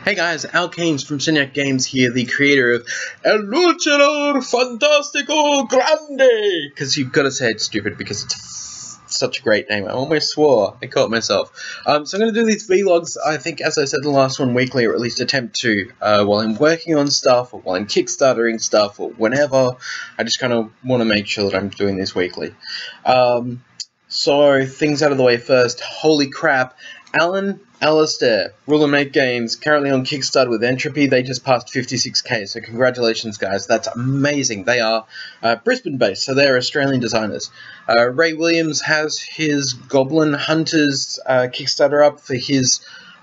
Hey guys, Al Keynes from Senyac Games here, the creator of El Luchador Fantastico Grande! Because you've got to say it's stupid because it's such a great name. I almost swore. I caught myself. So I'm going to do these vlogs, I think, as I said in the last one, weekly, or at least attempt to, while I'm working on stuff, or while I'm kickstartering stuff, or whenever. I just kind of want to make sure that I'm doing this weekly. So, things out of the way first. Holy crap. Alan Alistair, Rule Make Games, currently on Kickstarter with Entropy. They just passed 56k, so congratulations, guys. That's amazing. They are Brisbane-based, so they're Australian designers. Ray Williams has his Goblin Hunters Kickstarter up for his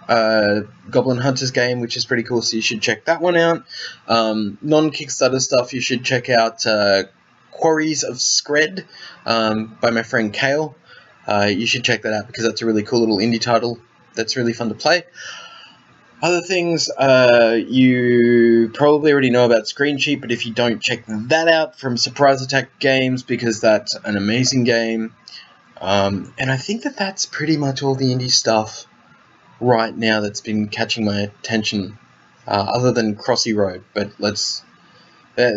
Goblin Hunters game, which is pretty cool, so you should check that one out. Non-Kickstarter stuff, you should check out Quarries of Scred by my friend Kale. You should check that out because that's a really cool little indie title that's really fun to play. Other things, you probably already know about Screen Sheet, but if you don't, check that out from Surprise Attack Games because that's an amazing game. And I think that that's pretty much all the indie stuff right now that's been catching my attention, other than Crossy Road. But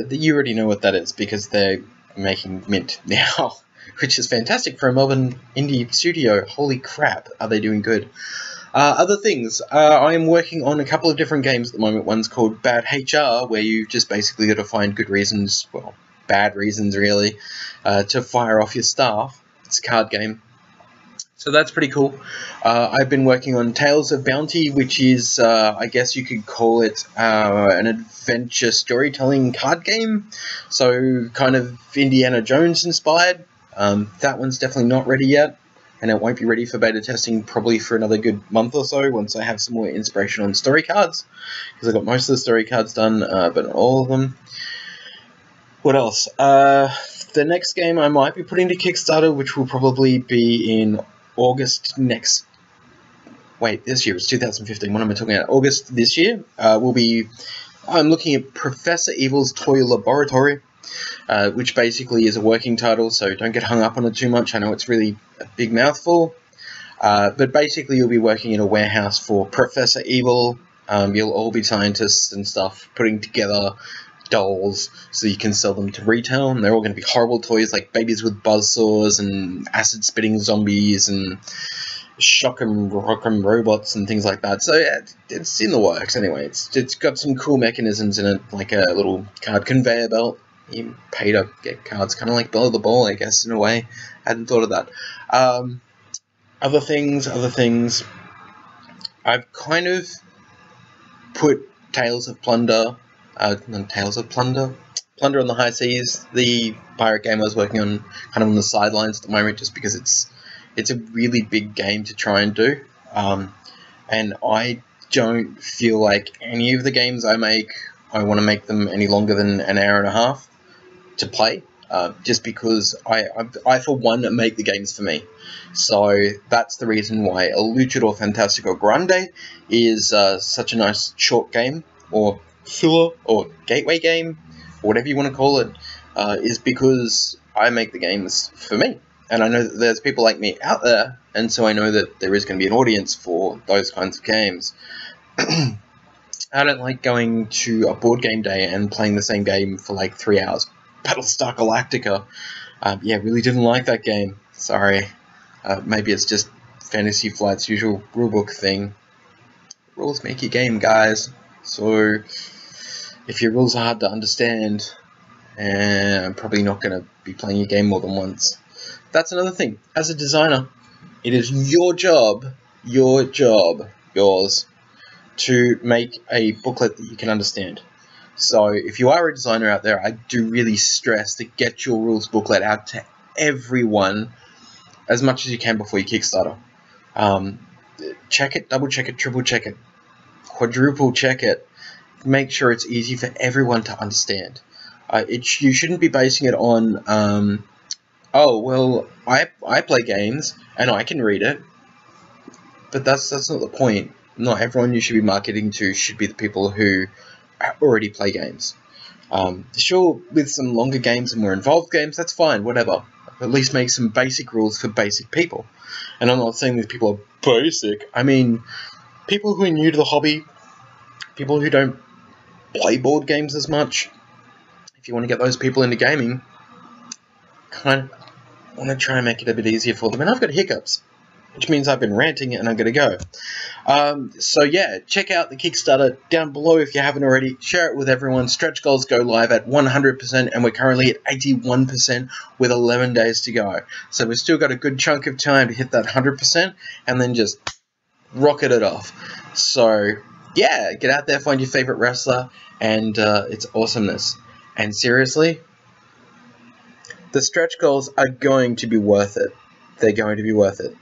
you already know what that is because they're making Mint now. Which is fantastic for a Melbourne indie studio. Holy crap, are they doing good. Other things, I am working on a couple of different games at the moment. One's called Bad HR, where you just basically got to find good reasons, well, bad reasons really, to fire off your staff. It's a card game. So that's pretty cool. I've been working on Tales of Bounty, which is, I guess you could call it an adventure storytelling card game. So kind of Indiana Jones inspired. That one's definitely not ready yet, and it won't be ready for beta testing probably for another good month or so once I have some more inspiration on story cards, because I got most of the story cards done, but not all of them. What else? The next game I might be putting to Kickstarter, which will probably be in August next... Wait, this year, it's 2015, what am I talking about? August this year, will be... I'm looking at Professor Evil's Toy Laboratory. Which basically is a working title, so don't get hung up on it too much. I know it's really a big mouthful, but basically you'll be working in a warehouse for Professor Evil. You'll all be scientists and stuff, putting together dolls so you can sell them to retail, and they're all going to be horrible toys like babies with buzzsaws and acid-spitting zombies and shock 'em rock 'em robots and things like that. So yeah, it's in the works anyway. It's got some cool mechanisms in it, like a little card conveyor belt. You pay to get cards, kind of like Below the Ball, I guess, in a way. I hadn't thought of that. Other things. I've kind of put Tales of Plunder on the High Seas, the pirate game I was working on, kind of on the sidelines at the moment, just because it's a really big game to try and do. And I don't feel like any of the games I want to make them any longer than an hour and a half to play, just because I for one make the games for me. So that's the reason why El Luchador Fantastico Grande is such a nice short game, or filler, or gateway game, or whatever you want to call it, is because I make the games for me. And I know that there's people like me out there, and so I know that there is going to be an audience for those kinds of games. I don't like going to a board game day and playing the same game for like 3 hours. Battlestar Galactica. Yeah, really didn't like that game. Sorry. Maybe it's just Fantasy Flight's usual rulebook thing. Rules make your game, guys. So, if your rules are hard to understand, I'm probably not going to be playing your game more than once. That's another thing. As a designer, it is your job, yours, to make a booklet that you can understand. So if you are a designer out there, I do really stress to get your rules booklet out to everyone as much as you can before you Kickstarter. Check it, double check it, triple check it, quadruple check it. Make sure it's easy for everyone to understand. You shouldn't be basing it on, oh, well, I play games and I can read it. But that's not the point. Not everyone you should be marketing to should be the people who already play games. Sure, with some longer games and more involved games, that's fine, whatever. At least make some basic rules for basic people. And I'm not saying these people are basic. I mean, people who are new to the hobby, people who don't play board games as much, if you want to get those people into gaming, kind of want to try and make it a bit easier for them. And I've got hiccups, which means I've been ranting and I'm going to go. So yeah, check out the Kickstarter down below if you haven't already. Share it with everyone. Stretch goals go live at 100%, and we're currently at 81% with 11 days to go. So we've still got a good chunk of time to hit that 100% and then just rocket it off. So yeah, get out there, find your favorite wrestler, and it's awesomeness. And seriously, the stretch goals are going to be worth it. They're going to be worth it.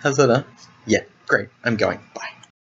How's that, huh? Yeah, great. I'm going. Bye.